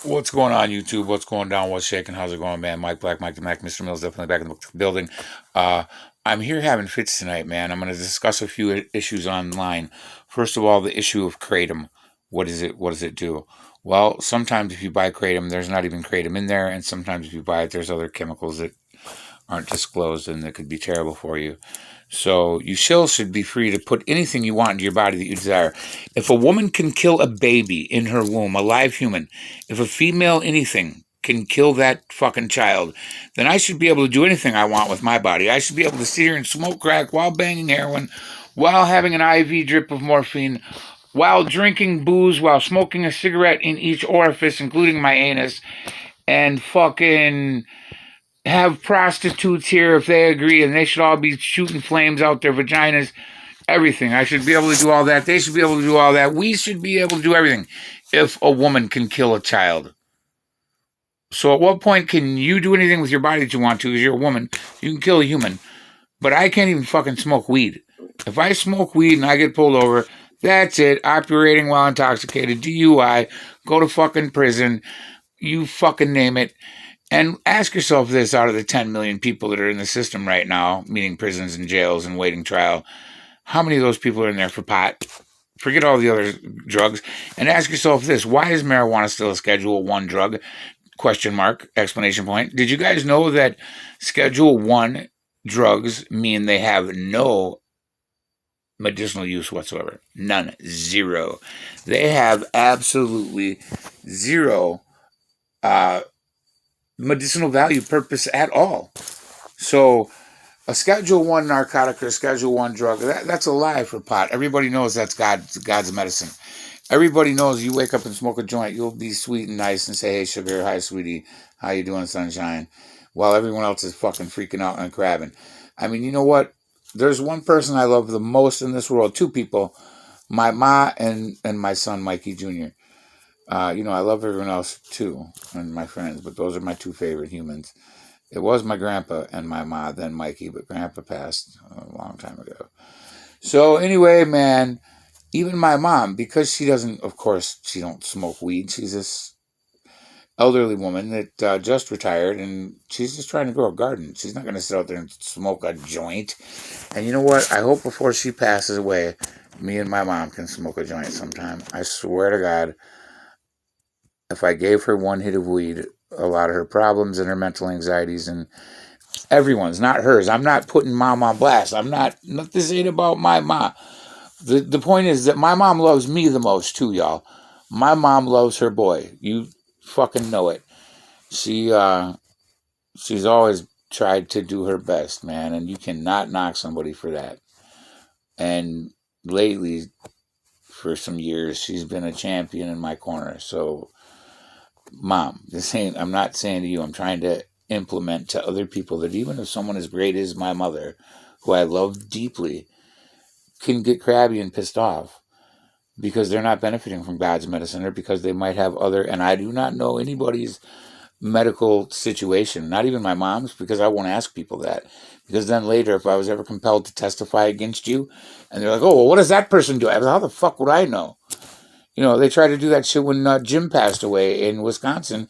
What's going on, YouTube? What's going down? What's shaking? How's it going, man? Mike Black, Mike the Mac, Mr. Mills, definitely back in the building. Uh, I'm here having fits tonight, man. I'm going to discuss a few issues online. First of all, the issue of Kratom. What is it? What does it do? Well, sometimes if you buy Kratom, there's not even Kratom in there, and sometimes if you buy it, there's other chemicals that aren't disclosed and that could be terrible for you. So you still should be free to put anything you want into your body that you desire. If a woman can kill a baby in her womb, a live human, if a female anything can kill that fucking child, then I should be able to do anything I want with my body. I should be able to sit here and smoke crack while banging heroin, while having an IV drip of morphine, while drinking booze, while smoking a cigarette in each orifice, including my anus, and fucking have prostitutes here if they agree, and they should all be shooting flames out their vaginas. Everything. I should be able to do all that. They should be able to do all that. We should be able to do everything if a woman can kill a child. So at what point can you do anything with your body that you want to? Because you're a woman. You can kill a human. But I can't even fucking smoke weed. If I smoke weed and I get pulled over, that's it. Operating while intoxicated, DUI, go to fucking prison. You fucking name it. And ask yourself this, out of the 10 million people that are in the system right now, meaning prisons and jails and waiting trial, how many of those people are in there for pot? Forget all the other drugs. And ask yourself this, why is marijuana still a Schedule 1 drug? Question mark, exclamation point. Did you guys know that Schedule 1 drugs mean they have no medicinal use whatsoever? None. Zero. They have absolutely zero medicinal value purpose at all. So a Schedule 1 narcotic or a Schedule 1 drug, that's a lie for pot. Everybody knows that's God's medicine. Everybody knows you wake up and smoke a joint, you'll be sweet and nice and say, hey, sugar, hi, sweetie, how you doing, sunshine? While everyone else is fucking freaking out and crabbing. I mean, you know what? There's one person I love the most in this world, two people, my ma and my son, Mikey Jr. I love everyone else too, and my friends, but those are my two favorite humans. It was my grandpa and my ma, then Mikey, but grandpa passed a long time ago. So anyway, man, even my mom, because she doesn't, of course, she don't smoke weed. She's this elderly woman that just retired, and she's just trying to grow a garden. She's not going to sit out there and smoke a joint. And you know what? I hope before she passes away, me and my mom can smoke a joint sometime. I swear to God, if I gave her one hit of weed, a lot of her problems and her mental anxieties and everyone's, not hers. I'm not putting mom on blast. This ain't about my mom. The point is that my mom loves me the most too, y'all. My mom loves her boy. You fucking know it. She's always tried to do her best, man, and you cannot knock somebody for that. And lately, for some years, she's been a champion in my corner. So, mom, I'm not saying to you, I'm trying to implement to other people that even if someone as great as my mother, who I love deeply, can get crabby and pissed off because they're not benefiting from God's medicine, or because they might have other, and I do not know anybody's medical situation, not even my mom's, because I won't ask people that. Because then later, if I was ever compelled to testify against you, and they're like, oh, well, what does that person do? How the fuck would I know? They tried to do that shit when Jim passed away in Wisconsin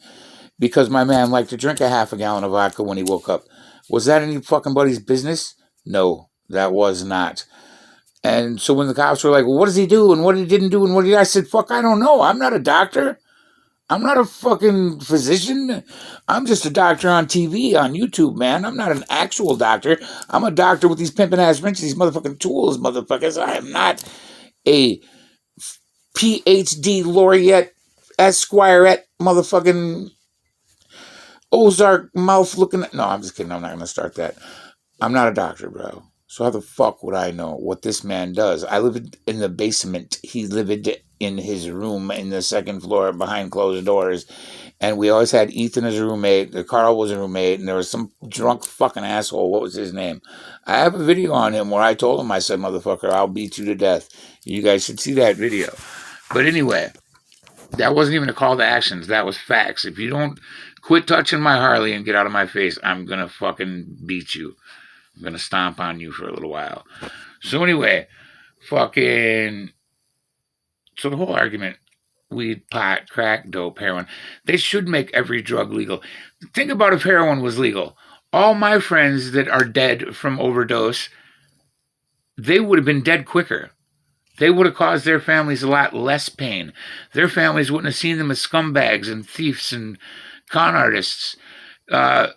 because my man liked to drink a half a gallon of vodka when he woke up. Was that any fucking body's business? No, that was not. And so when the cops were like, well, what does he do? And what he didn't do? And what I said, fuck, I don't know. I'm not a doctor. I'm not a fucking physician. I'm just a doctor on TV, on YouTube, man. I'm not an actual doctor. I'm a doctor with these pimping ass wrenches, these motherfucking tools, motherfuckers. I am not a PhD laureate, Esquirette, motherfucking Ozark mouth looking at. No, I'm just kidding. I'm not going to start that. I'm not a doctor, bro. So how the fuck would I know what this man does? I lived in the basement. He lived in his room in the second floor behind closed doors. And we always had Ethan as a roommate. Carl was a roommate. And there was some drunk fucking asshole. What was his name? I have a video on him where I told him, I said, motherfucker, I'll beat you to death. You guys should see that video. But anyway, that wasn't even a call to actions. That was facts. If you don't quit touching my Harley and get out of my face, I'm going to fucking beat you. I'm going to stomp on you for a little while. So anyway, so the whole argument weed, pot, crack, dope, heroin. They should make every drug legal. Think about if heroin was legal. All my friends that are dead from overdose, they would have been dead quicker. They would have caused their families a lot less pain. Their families wouldn't have seen them as scumbags and thieves and con artists uh,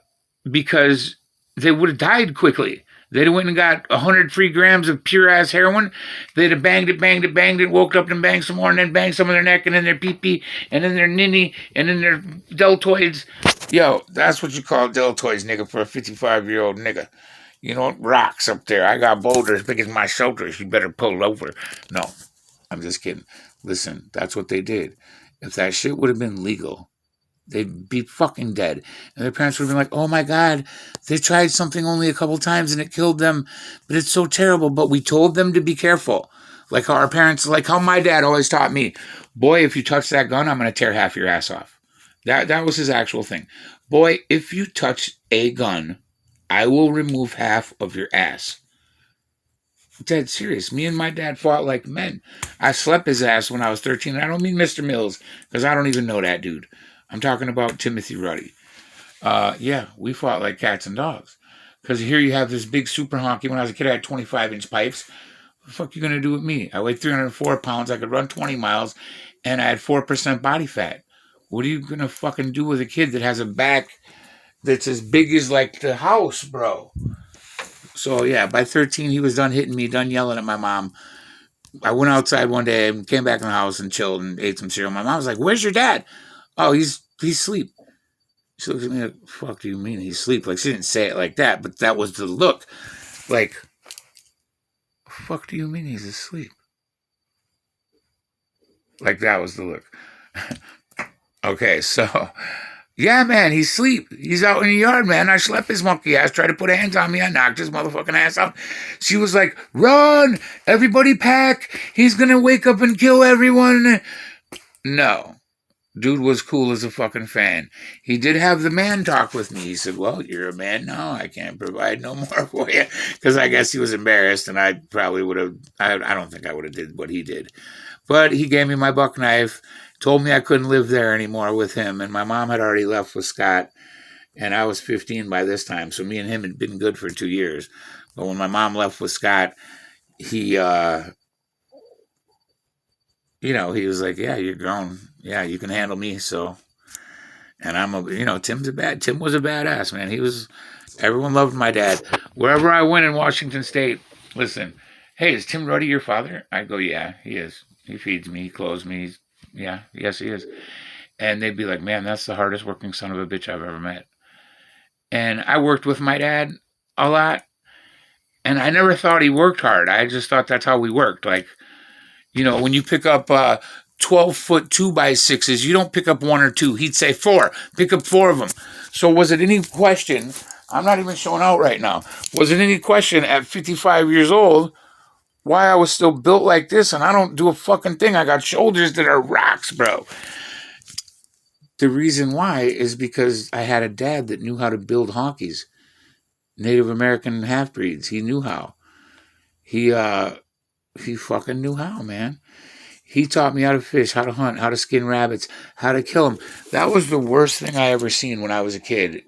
because they would have died quickly. They'd have went and got 100 free grams of pure ass heroin. They'd have banged it, woke up and banged some more, and then banged some in their neck, and then their pee-pee, and then their ninny, and then their deltoids. Yo, that's what you call deltoids, nigga, for a 55-year-old nigga. You know, rocks up there. I got boulders big as my shoulders. You better pull over. No, I'm just kidding. Listen, that's what they did. If that shit would have been legal, they'd be fucking dead. And their parents would have been like, oh my God, they tried something only a couple times and it killed them, but it's so terrible. But we told them to be careful. Like how our parents, like how my dad always taught me, boy, if you touch that gun, I'm going to tear half your ass off. That was his actual thing. Boy, if you touch a gun, I will remove half of your ass. Dead serious. Me and my dad fought like men. I slept his ass when I was 13. I don't mean Mr. Mills, because I don't even know that dude. I'm talking about Timothy Ruddy. Yeah, we fought like cats and dogs. Because here you have this big super honky. When I was a kid, I had 25-inch pipes. What the fuck you going to do with me? I weighed 304 pounds. I could run 20 miles. And I had 4% body fat. What are you going to fucking do with a kid that has a back that's as big as like the house, bro? So yeah, by 13, he was done hitting me, done yelling at my mom. I went outside one day and came back in the house and chilled and ate some cereal. My mom was like, "Where's your dad?" "Oh, he's asleep." She looks at me like, "Fuck do you mean he's asleep?" Like she didn't say it like that, but that was the look. Like, "Fuck do you mean he's asleep?" Like that was the look. Okay, so yeah, man, he's asleep. He's out in the yard, man. I slept his monkey ass, tried to put hands on me. I knocked his motherfucking ass out. She was like, "Run! Everybody pack! He's gonna wake up and kill everyone." No. Dude was cool as a fucking fan. He did have the man talk with me. He said, "Well, you're a man now. I can't provide no more for you." Because I guess he was embarrassed, and I probably would have, I don't think I would have did what he did. But he gave me my buck knife, told me I couldn't live there anymore with him, and my mom had already left with Scott, and I was 15 by this time, so me and him had been good for 2 years. But when my mom left with Scott, he, he was like, "Yeah, you're grown. Yeah, you can handle me." So, and Tim was a badass, man. Everyone loved my dad. Wherever I went in Washington State, listen, "Hey, is Tim Ruddy your father?" I go, "Yeah, he is. He feeds me, he clothes me. Yes, he is." And they'd be like, "Man, that's the hardest working son of a bitch I've ever met." And I worked with my dad a lot, and I never thought he worked hard. I just thought that's how we worked. Like, when you pick up 12-foot 2x6s, you don't pick up one or two. He'd say 4. Pick up 4 of them. So was it any question? I'm not even showing out right now. Was it any question at 55 years old why I was still built like this and I don't do a fucking thing? I got shoulders that are rocks, bro. The reason why is because I had a dad that knew how to build honkies. Native American half-breeds. He knew how. He fucking knew how, man. He taught me how to fish, how to hunt, how to skin rabbits, how to kill them. That was the worst thing I ever seen when I was a kid,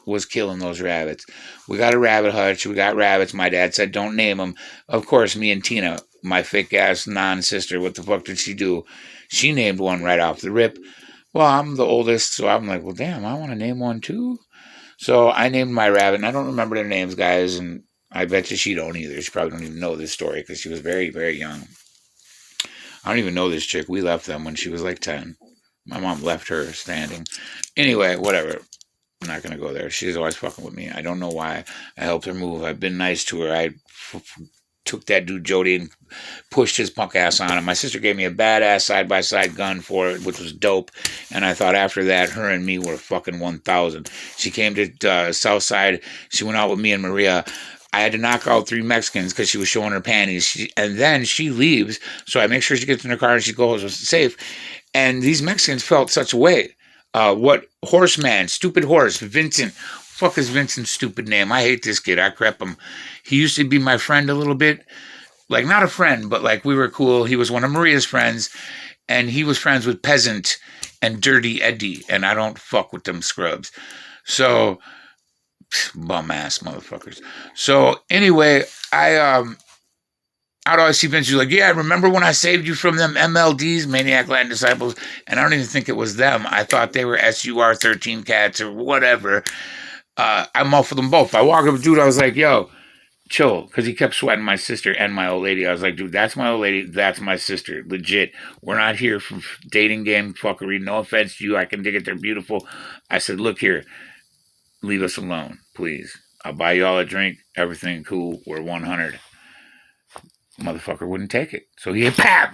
was killing those rabbits. We got a rabbit hutch. We got rabbits. My dad said, "Don't name them." Of course, me and Tina, my fake-ass non-sister, what the fuck did she do? She named one right off the rip. Well, I'm the oldest, so I'm like, well, damn, I want to name one too. So I named my rabbit, and I don't remember their names, guys, and I bet you she don't either. She probably don't even know this story because she was very, very young. I don't even know this chick. We left them when she was like 10. My mom left her standing. Anyway, whatever. I'm not going to go there. She's always fucking with me. I don't know why. I helped her move. I've been nice to her. I took that dude Jody and pushed his punk ass on him. My sister gave me a badass side-by-side gun for it, which was dope. And I thought after that, her and me were fucking 1,000. She came to Southside. She went out with me and Maria. I had to knock out 3 Mexicans because she was showing her panties. And then she leaves, so I make sure she gets in her car and she goes safe. And these Mexicans felt such a way. What horseman, stupid horse, Vincent. Fuck is Vincent's stupid name? I hate this kid. I crep him. He used to be my friend a little bit. Like, not a friend, but like we were cool. He was one of Maria's friends. and he was friends with Peasant and Dirty Eddie, and I don't fuck with them scrubs. So, bum ass motherfuckers. So anyway, I'd always see Vince like, yeah, remember when I saved you from them MLDs, Maniac Latin Disciples? And I don't even think it was them. I thought they were SUR 13 cats or whatever. I'm all for them both. I walked up to dude, I was like, yo, chill, because he kept sweating my sister and my old lady. I was like, dude, that's my old lady, that's my sister, legit. We're not here for dating game fuckery. No offense to you, I can dig it, they're beautiful. I said, look here, leave us alone, please. I'll buy you all a drink, everything cool, we're 100. Motherfucker wouldn't take it. So he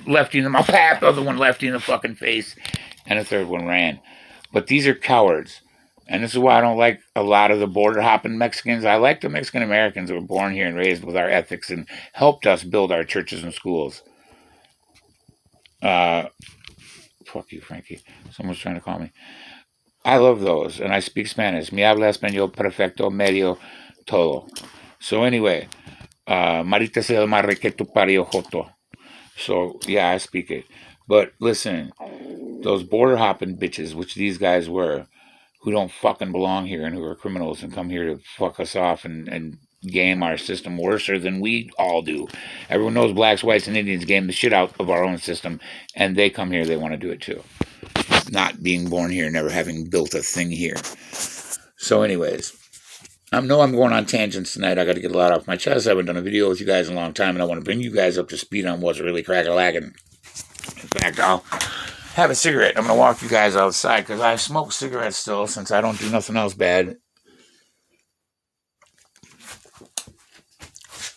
lefty in the mouth, the other one lefty in the fucking face, and the third one ran. But these are cowards. And this is why I don't like a lot of the border hopping Mexicans. I like the Mexican Americans who were born here and raised with our ethics and helped us build our churches and schools. Fuck you, Frankie. Someone's trying to call me. I love those, and I speak Spanish. Mi habla español perfecto, medio, todo. So anyway, Marita se el marre que tu parió joto. So yeah, I speak it. But listen, those border hopping bitches, which these guys were, who don't fucking belong here and who are criminals and come here to fuck us off and game our system worser than we all do. Everyone knows blacks, whites, and Indians game the shit out of our own system, and they come here, they want to do it too. Not being born here, never having built a thing here. So anyways, I know I'm going on tangents tonight. I got to get a lot off my chest. I haven't done a video with you guys in a long time, and I want to bring you guys up to speed on what's really crack-a-lacking. In fact, I'll have a cigarette. I'm going to walk you guys outside because I smoke cigarettes still since I don't do nothing else bad.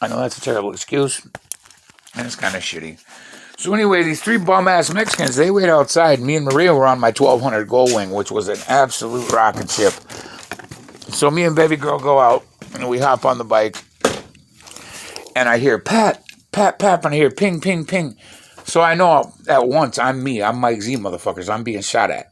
I know that's a terrible excuse, and it's kind of shitty. So anyway, these three bum-ass Mexicans, they wait outside. Me and Maria were on my 1200 Gold Wing, which was an absolute rocket ship. So me and baby girl go out, and we hop on the bike, and I hear, Pat, Pat, Pat, and I hear ping, ping, ping. So I know at once, I'm Mike Z, motherfuckers. I'm being shot at.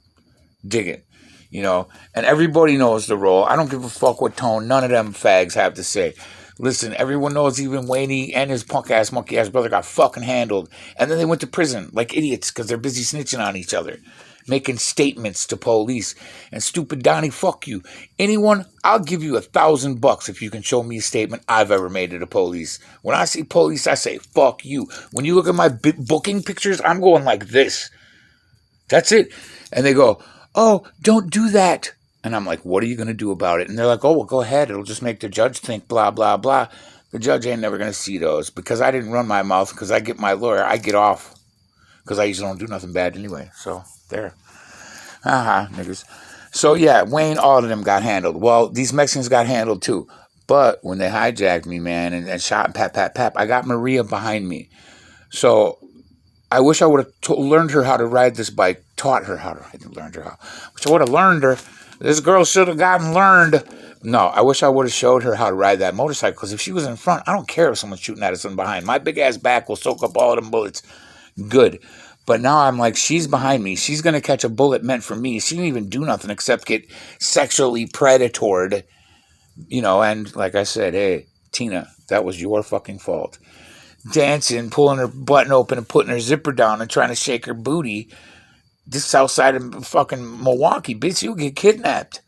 Dig it. You know, and everybody knows the role. I don't give a fuck what tone none of them fags have to say. Listen, everyone knows even Wayne and his punk-ass, monkey-ass brother got fucking handled. And then they went to prison like idiots because they're busy snitching on each other, making statements to police. And stupid Donnie, fuck you. Anyone, I'll give you $1,000 if you can show me a statement I've ever made to the police. When I see police, I say, fuck you. When you look at my booking pictures, I'm going like this. That's it. And they go, oh, don't do that. And I'm like, what are you going to do about it? And they're like, oh, well, go ahead. It'll just make the judge think blah, blah, blah. The judge ain't never going to see those because I didn't run my mouth because I get my lawyer. I get off because I usually don't do nothing bad anyway. So there. Niggas. So yeah, Wayne, all of them got handled. Well, these Mexicans got handled too. But when they hijacked me, man, and shot and pap, pap, pap, I got Maria behind me. So I wish I would have learned her how to ride this bike, taught her how to ride, learned her how. Wish I would have learned her. This girl should have gotten learned. No, I wish I would have showed her how to ride that motorcycle, because if she was in front, I don't care if someone's shooting at us from behind. My big-ass back will soak up all of them bullets. Good. But now I'm like, she's behind me. She's going to catch a bullet meant for me. She didn't even do nothing except get sexually predatored. You know, and like I said, hey, Tina, that was your fucking fault. Dancing, pulling her button open and putting her zipper down and trying to shake her booty. This outside of fucking Milwaukee, bitch, you'll get kidnapped.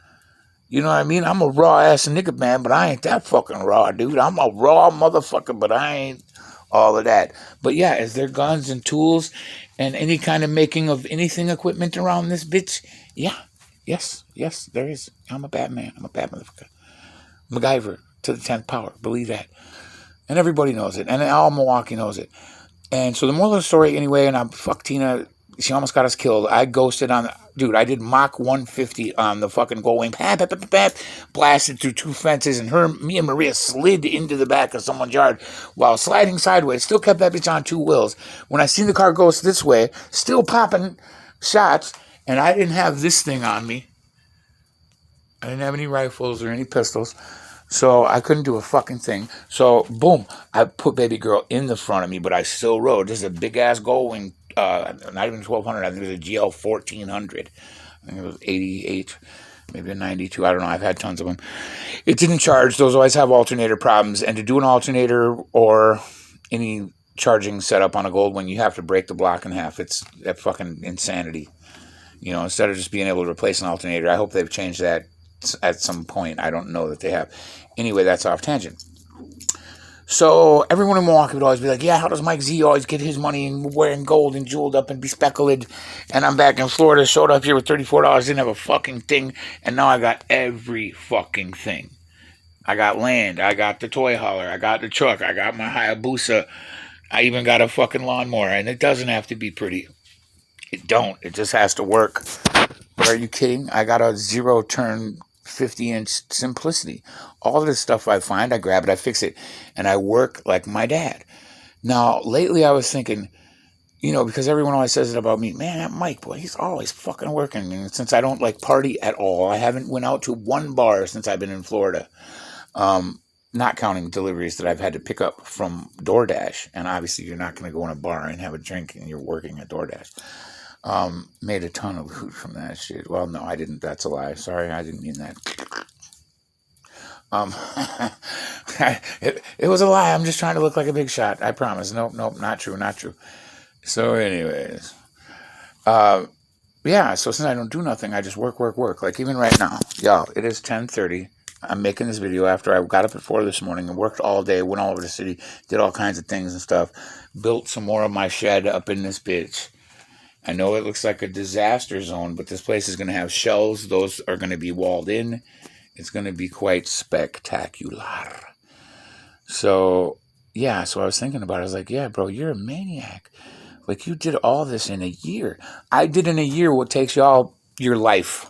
You know what I mean? I'm a raw-ass nigga, man, but I ain't that fucking raw, dude. I'm a raw motherfucker, but I ain't all of that. But yeah, is there guns and tools and any kind of making of anything equipment around this bitch? Yeah. Yes, there is. I'm a bad man. I'm a bad motherfucker. MacGyver to the 10th power. Believe that. And everybody knows it. And all Milwaukee knows it. And so the moral of the story, anyway, and I'm fuck Tina, she almost got us killed. I ghosted on, dude, I did Mach 150 on the fucking Gold Wing. Blasted through two fences, and me and Maria slid into the back of someone's yard while sliding sideways. Still kept that bitch on two wheels. When I seen the car go this way, still popping shots, and I didn't have this thing on me. I didn't have any rifles or any pistols. So I couldn't do a fucking thing. So, boom, I put baby girl in the front of me, but I still rode. This is a big-ass Gold Wing, not even 1200. I think it was a GL 1400. I think it was 88, maybe a 92. I don't know. I've had tons of them. It didn't charge. Those always have alternator problems. And to do an alternator or any charging setup on a gold one, you have to break the block in half. It's that fucking insanity. You know, instead of just being able to replace an alternator. I hope they've changed that at some point. I don't know that they have. Anyway, that's off tangent. So everyone in Milwaukee would always be like, yeah, how does Mike Z always get his money and wearing gold and jeweled up and be speculated? And I'm back in Florida, showed up here with $34, didn't have a fucking thing, and now I got every fucking thing. I got land, I got the toy hauler, I got the truck, I got my Hayabusa, I even got a fucking lawnmower, and it doesn't have to be pretty. It don't. It just has to work. But are you kidding? I got a zero-turn 50-inch Simplicity. All of this stuff I find, I grab it, I fix it, and I work like my dad. Now, lately I was thinking, you know, because everyone always says it about me, man, that Mike, boy, he's always fucking working. And since I don't like party at all, I haven't went out to one bar since I've been in Florida. Not counting deliveries that I've had to pick up from DoorDash. And obviously you're not going to go in a bar and have a drink and you're working at DoorDash. Made a ton of loot from that shit. Well, no, I didn't. That's a lie. Sorry, I didn't mean that. It was a lie. I'm just trying to look like a big shot. I promise. Nope, not true. So anyways, yeah, so since I don't do nothing, I just work. Like even right now, y'all, it is 10:30. I'm making this video after I got up at 4 this morning and worked all day, went all over the city, did all kinds of things and stuff, built some more of my shed up in this bitch. I know it looks like a disaster zone, but this place is going to have shelves. Those are going to be walled in. It's going to be quite spectacular. So, yeah, so I was thinking about it. I was like, yeah, bro, you're a maniac. Like, you did all this in a year. I did in a year what takes y'all your life.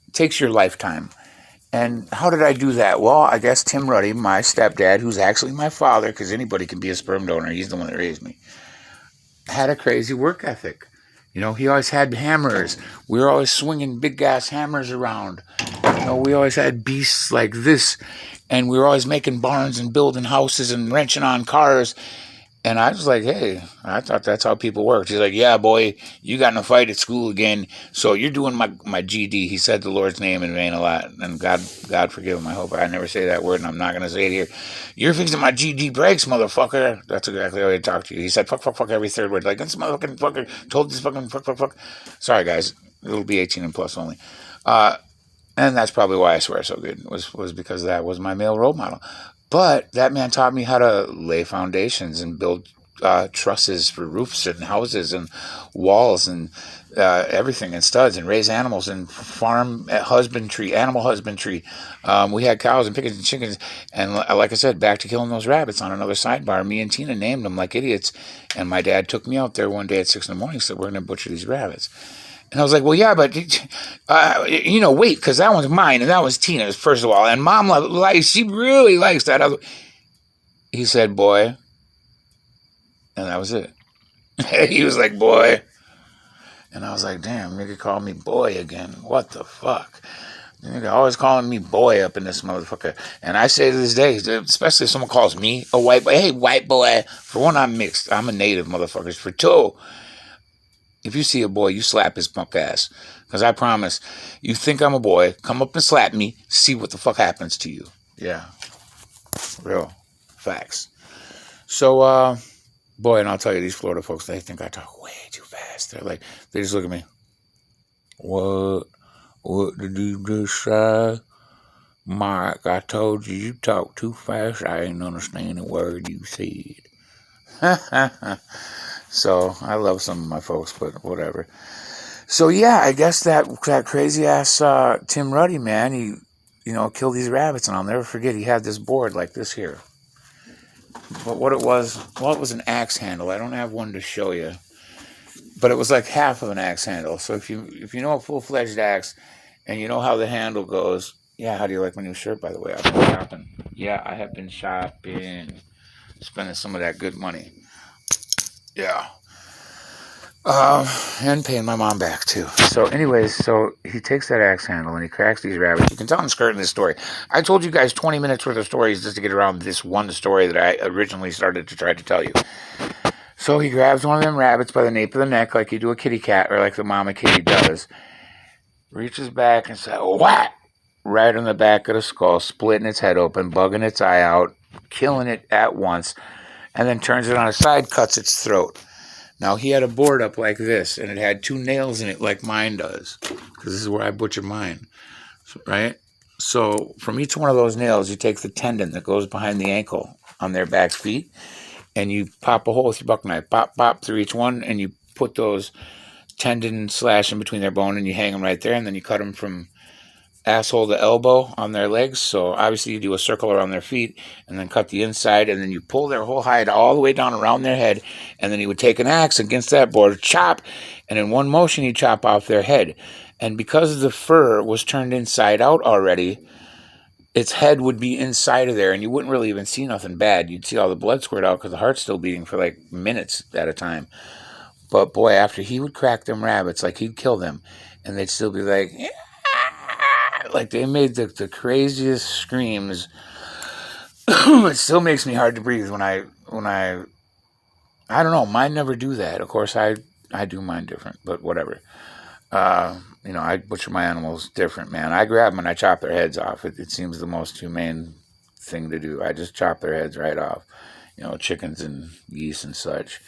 It takes your lifetime. And how did I do that? Well, I guess Tim Ruddy, my stepdad, who's actually my father, because anybody can be a sperm donor. He's the one that raised me. Had a crazy work ethic. You know, he always had hammers. We were always swinging big-ass hammers around. You know, we always had beasts like this. And we were always making barns and building houses and wrenching on cars. And I was like, hey, I thought that's how people worked. He's like, yeah, boy, you got in a fight at school again. So you're doing my GD. He said the Lord's name in vain a lot. And God forgive him. I hope I never say that word, and I'm not going to say it here. You're fixing my GD brakes, motherfucker. That's exactly how he talked to you. He said, fuck every third word. Like, this motherfucking fucker told this fucking fuck. Sorry, guys. It'll be 18 and plus only. And that's probably why I swear so good, was because that was my male role model. But that man taught me how to lay foundations and build trusses for roofs and houses and walls and everything, and studs, and raise animals and farm husbandry, animal husbandry. We had cows and pigeons and chickens. And like I said, back to killing those rabbits on another sidebar. Me and Tina named them like idiots. And my dad took me out there one day at 6 in the morning and said, we're going to butcher these rabbits. And I was like, well, yeah, but, wait, because that one's mine and that was Tina's, first of all. And Mom, she really likes that. He said, boy. And that was it. He was like, boy. And I was like, damn, nigga called me boy again. What the fuck? The nigga always calling me boy up in this motherfucker. And I say to this day, especially if someone calls me a white boy, hey, white boy. For one, I'm mixed. I'm a native, motherfuckers. For two, if you see a boy, you slap his punk ass. Because I promise, you think I'm a boy, come up and slap me, see what the fuck happens to you. Yeah. Real facts. So, boy, and I'll tell you, these Florida folks, they think I talk way too fast. They just look at me. What did you just say? Mike, I told you talk too fast. I ain't understand a word you said. So, I love some of my folks, but whatever. So, yeah, I guess that crazy-ass Tim Ruddy, man, he, killed these rabbits, and I'll never forget, he had this board like this here. But what it was, well, it was an axe handle. I don't have one to show you. But it was like half of an axe handle. So if you know a full-fledged axe, and you know how the handle goes, yeah, how do you like my new shirt, by the way? I've been shopping. Yeah, I have been shopping. Spending some of that good money. Yeah. And paying my mom back, too. So, anyways, so he takes that axe handle and he cracks these rabbits. You can tell I'm skirting this story. I told you guys 20 minutes worth of stories just to get around this one story that I originally started to try to tell you. So he grabs one of them rabbits by the nape of the neck like you do a kitty cat, or like the mama kitty does. Reaches back and says, whack! Right on the back of the skull, splitting its head open, bugging its eye out, killing it at once. and then turns it on its side, cuts its throat. Now, he had a board up like this, and it had 2 nails in it like mine does, because this is where I butcher mine, right? So from each one of those nails, you take the tendon that goes behind the ankle on their back feet, and you pop a hole with your buck knife, pop, pop, through each one, and you put those tendon slash in between their bone, and you hang them right there, and then you cut them from asshole to elbow on their legs. So obviously you do a circle around their feet and then cut the inside, and then you pull their whole hide all the way down around their head, and then you would take an axe against that board, chop, and in one motion you chop off their head. And because the fur was turned inside out already, its head would be inside of there, and you wouldn't really even see nothing bad. You'd see all the blood squirt out because the heart's still beating for like minutes at a time. But boy, after he would crack them rabbits, like he'd kill them, and they'd still be like, like they made the craziest screams. It still makes me hard to breathe when I don't know, mine never do that. Of course, I do mine different, but whatever. I butcher my animals different, man. I grab them and I chop their heads off. It seems the most humane thing to do. I just chop their heads right off. Chickens and geese and such.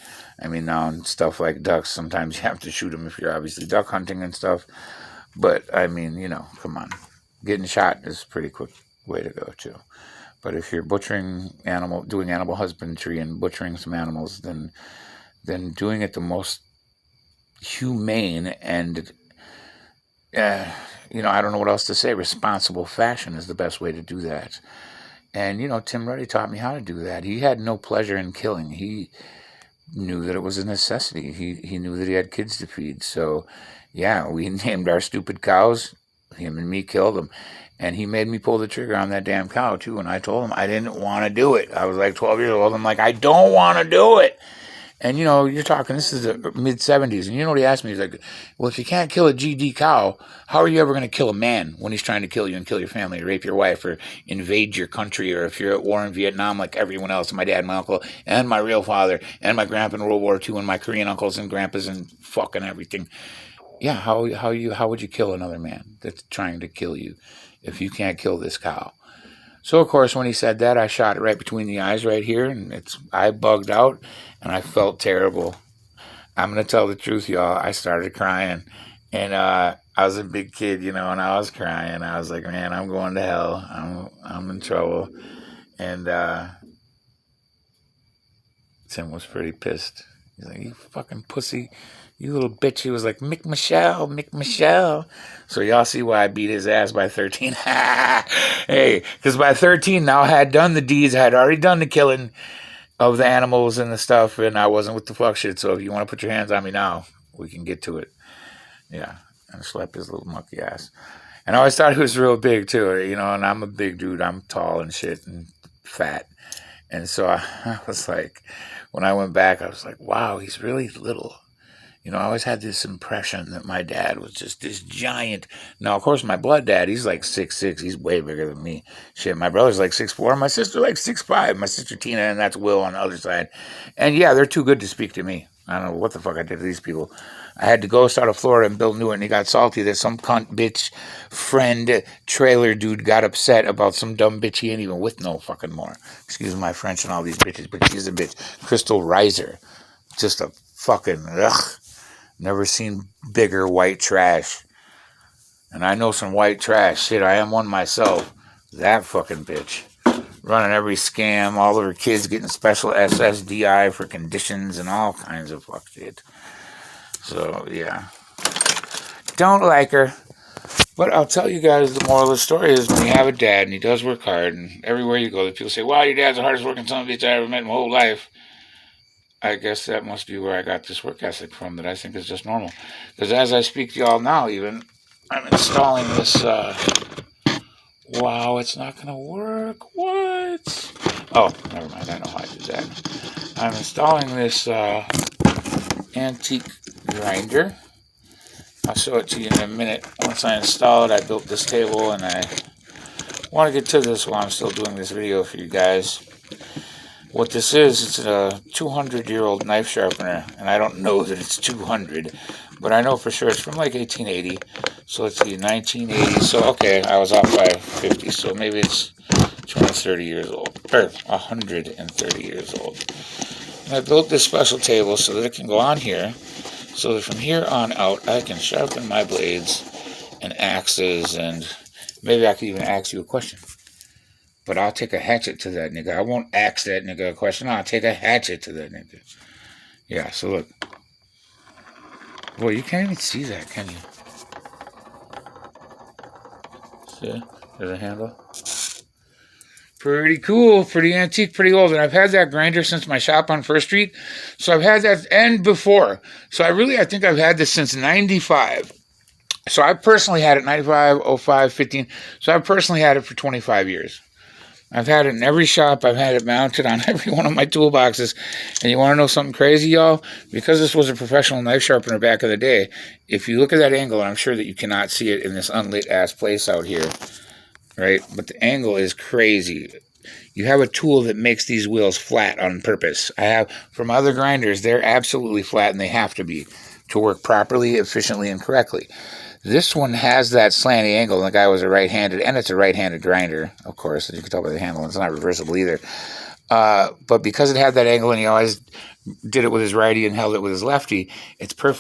I mean, now stuff like ducks, sometimes you have to shoot them if you're obviously duck hunting and stuff. But, I mean, come on. Getting shot is a pretty quick way to go, too. But if you're doing animal husbandry and butchering some animals, then doing it the most humane and, I don't know what else to say, responsible fashion is the best way to do that. And, Tim Ruddy taught me how to do that. He had no pleasure in killing. He knew that it was a necessity. He knew that he had kids to feed. So, yeah, we named our stupid cows. Him and me killed them. And he made me pull the trigger on that damn cow, too. And I told him I didn't want to do it. I was like 12 years old. I'm like, I don't want to do it. And, you're talking, this is the mid-'70s. And you know what he asked me? He's like, well, if you can't kill a GD cow, how are you ever going to kill a man when he's trying to kill you and kill your family, or rape your wife, or invade your country, or if you're at war in Vietnam like everyone else, my dad, my uncle, and my real father, and my grandpa in World War II, and my Korean uncles and grandpas and fucking everything. Yeah, how would you kill another man that's trying to kill you if you can't kill this cow? So, of course, when he said that, I shot it right between the eyes right here, and I bugged out, and I felt terrible. I'm going to tell the truth, y'all. I started crying, and I was a big kid, and I was crying. I was like, man, I'm going to hell. I'm in trouble. And Tim was pretty pissed. He's like, you fucking pussy. You little bitch. He was like, Mick Michelle. So y'all see why I beat his ass by 13. Hey, because by 13 now I had done the deeds. I had already done the killing of the animals and the stuff, and I wasn't with the fuck shit. So if you want to put your hands on me now, we can get to it. Yeah, and slap his little monkey ass. And I always thought he was real big too, and I'm a big dude. I'm tall and shit and fat. And so I was like, when I went back, I was like, wow, he's really little. I always had this impression that my dad was just this giant. Now, of course, my blood dad, he's like 6'6". He's way bigger than me. Shit, my brother's like 6'4". My sister like 6'5". My sister Tina, and that's Will on the other side. And yeah, they're too good to speak to me. I don't know what the fuck I did to these people. I had to go out of Florida, and Bill knew it, and he got salty that some cunt bitch friend trailer dude got upset about some dumb bitch he ain't even with no fucking more. Excuse my French and all these bitches, but she's a bitch. Crystal Reiser. Just a fucking, ugh. Never seen bigger white trash. And I know some white trash. Shit, I am one myself. That fucking bitch. Running every scam, all of her kids getting special SSDI for conditions and all kinds of fuck shit. So, yeah. Don't like her. But I'll tell you guys, the moral of the story is when you have a dad and he does work hard, and everywhere you go, people say, wow, your dad's the hardest working son of a bitch I ever met in my whole life. I guess that must be where I got this work ethic from that I think is just normal. Because as I speak to y'all now, even, I'm installing this, wow, it's not going to work. What? Oh, never mind. I know how I did that. I'm installing this antique grinder. I'll show it to you in a minute. Once I install it, I built this table, and I want to get to this while I'm still doing this video for you guys. What this is, it's a 200-year-old knife sharpener, and I don't know that it's 200, but I know for sure it's from like 1880, so let's see, 1980, so okay, I was off by 50, so maybe it's 30 years old, or 130 years old. And I built this special table so that it can go on here, so that from here on out I can sharpen my blades and axes, and maybe I could even ask you a question. But I'll take a hatchet to that nigga. I won't ask that nigga a question. I'll take a hatchet to that nigga. Yeah, so look. Boy, you can't even see that, can you? See? There's a handle. Pretty cool, pretty antique, pretty old. And I've had that grinder since my shop on First Street. So I've had that, and before. So I think I've had this since 95. So I personally had it 95, 05, 15. So I personally had it for 25 years. I've had it in every shop. I've had it mounted on every one of my toolboxes. And you want to know something crazy, y'all? Because this was a professional knife sharpener back in the day, if you look at that angle, and I'm sure that you cannot see it in this unlit-ass place out here, right? But the angle is crazy. You have a tool that makes these wheels flat on purpose. I have, from other grinders, they're absolutely flat, and they have to be to work properly, efficiently, and correctly. This one has that slanty angle, and the guy was a right-handed, and it's a right-handed grinder, of course, as you can tell by the handle, and it's not reversible either. But because it had that angle, and he always did it with his righty and held it with his lefty, it's perfect.